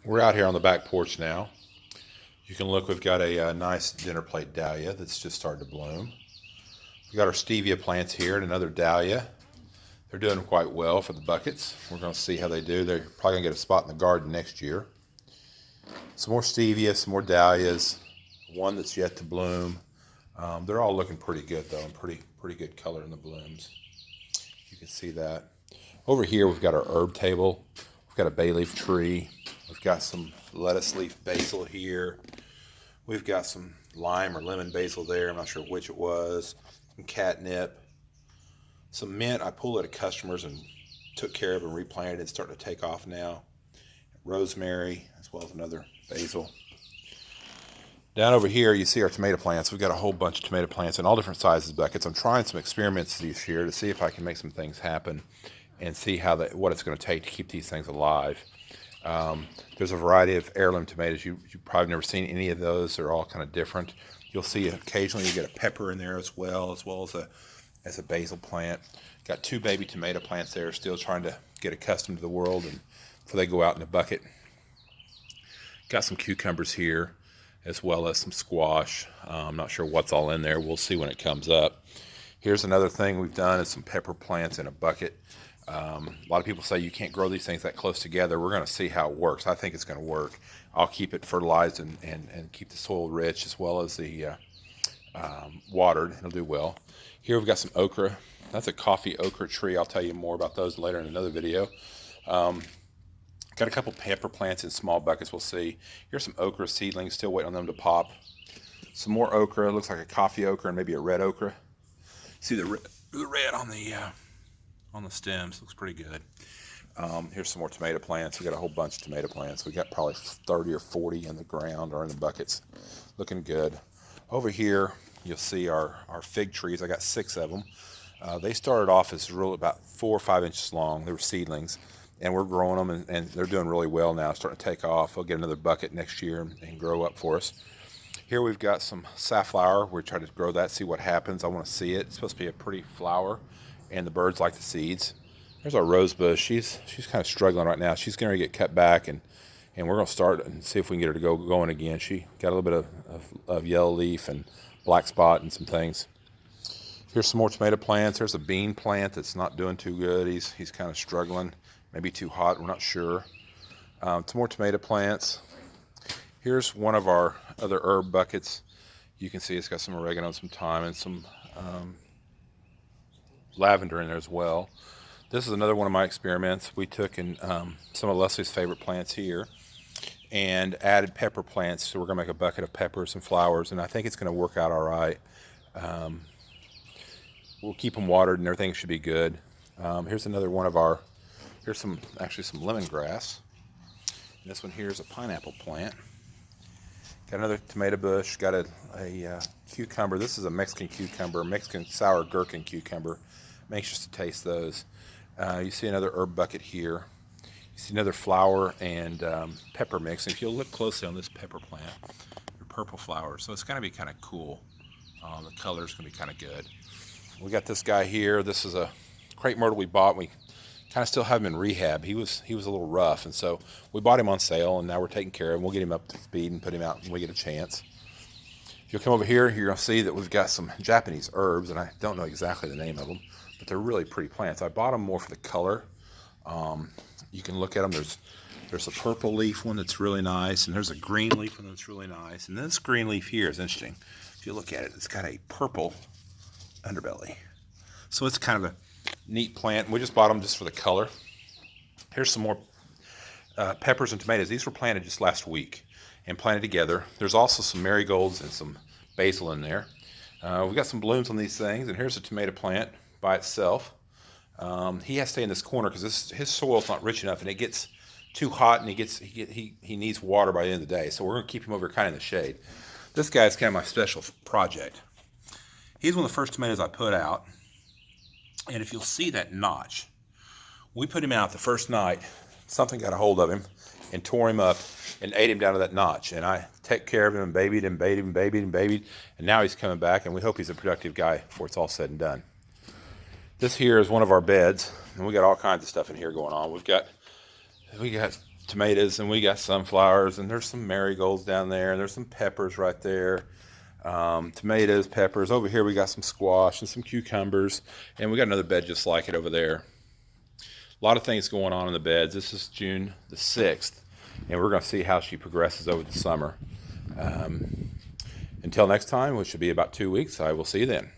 We're out here on the back porch now. You can look, we've got a nice dinner plate dahlia that's just starting to bloom. We've got our stevia plants here and another dahlia. They're doing quite well for the buckets. We're going to see how they do. They're probably going to get a spot in the garden next year. Some more stevia, some more dahlias, one that's yet to bloom. They're all looking pretty good though, and pretty good color in the blooms. You can see that. Over here we've got our herb table. We've got a bay leaf tree. We've got some lettuce leaf basil here. We've got some lime or lemon basil there. I'm not sure which it was. Some catnip. Some mint I pulled out of customers and took care of and replanted. It's starting to take off now. Rosemary, as well as another basil. Down over here, you see our tomato plants. We've got a whole bunch of tomato plants in all different sizes buckets. I'm trying some experiments this year to see if I can make some things happen and see what it's going to take to keep these things alive. There's a variety of heirloom tomatoes. You've probably never seen any of those. They're all kind of different. You'll see occasionally you get a pepper in there as well as a basil plant. Got two baby tomato plants there, still trying to get accustomed to the world and before they go out in the bucket. Got some cucumbers here, as well as some squash. I'm not sure what's all in there. We'll see when it comes up. Here's another thing we've done is some pepper plants in a bucket. A lot of people say you can't grow these things that close together. We're going to see how it works. I think it's going to work. I'll keep it fertilized and keep the soil rich as well as the watered. It'll do well. Here we've got some okra. That's a coffee okra tree. I'll tell you more about those later in another video. Got a couple pepper plants in small buckets. We'll see. Here's some okra seedlings. Still waiting on them to pop. Some more okra. Looks like a coffee okra and maybe a red okra. See the red on the stems. Looks pretty good. Here's some more tomato plants. We got a whole bunch of tomato plants. We got probably 30 or 40 in the ground or in the buckets. Looking good. Over here, you'll see our fig trees. I got 6 of them. They started off as about 4 or 5 inches long. They were seedlings. And we're growing them, and they're doing really well now, starting to take off. We'll get another bucket next year and grow up for us. Here we've got some safflower. We're trying to grow that, see what happens. I want to see it. It's supposed to be a pretty flower, and the birds like the seeds. There's our rose bush. She's kind of struggling right now. She's going to get cut back, and we're going to start and see if we can get her to go going again. She got a little bit of yellow leaf and black spot and some things. Here's some more tomato plants. There's a bean plant that's not doing too good. He's kind of struggling. Maybe too hot, we're not sure. Some more tomato plants. Here's one of our other herb buckets. You can see it's got some oregano, some thyme, and some lavender in there as well. This is another one of my experiments. We took in some of Leslie's favorite plants here and added pepper plants. So we're going to make a bucket of peppers and flowers, and I think it's going to work out all right. We'll keep them watered, and everything should be good. Here's another one of our... Here's some lemongrass. And this one here is a pineapple plant. Got another tomato bush. Got a cucumber. This is a Mexican cucumber, Mexican sour gherkin cucumber. I'm anxious to taste those. You see another herb bucket here. You see another flower and pepper mix. And if you'll look closely on this pepper plant, they're purple flowers. So it's going to be kind of cool. The color's going to be kind of good. We got this guy here. This is a crepe myrtle we bought. We kind of still have him in rehab. He was a little rough, and so we bought him on sale, and now we're taking care of him. We'll get him up to speed and put him out when we get a chance. If you'll come over here, you're going to see that we've got some Japanese herbs, and I don't know exactly the name of them, but they're really pretty plants. I bought them more for the color. You can look at them. There's a purple leaf one that's really nice, and there's a green leaf one that's really nice, and this green leaf here is interesting. If you look at it, it's got a purple underbelly. So it's kind of a neat plant. We just bought them just for the color. Here's some more peppers and tomatoes. These were planted just last week and planted together. There's also some marigolds and some basil in there. We've got some blooms on these things, and here's a tomato plant by itself. He has to stay in this corner because his soil's not rich enough, and it gets too hot, and he needs water by the end of the day. So we're going to keep him over kind of in the shade. This guy's kind of my special project. He's one of the first tomatoes I put out. And if you'll see that notch, we put him out the first night. Something got a hold of him and tore him up and ate him down to that notch. And I took care of him and babied him, babied. And now he's coming back, and we hope he's a productive guy before it's all said and done. This here is one of our beds, and we got all kinds of stuff in here going on. We got tomatoes, and we got sunflowers, and there's some marigolds down there, and there's some peppers right there. Tomatoes, peppers. Over here we got some squash and some cucumbers, and we got another bed just like it over there. A lot of things going on in the beds. This is June the 6th, and we're going to see how she progresses over the summer. Until next time, which should be about 2 weeks, I will see you then.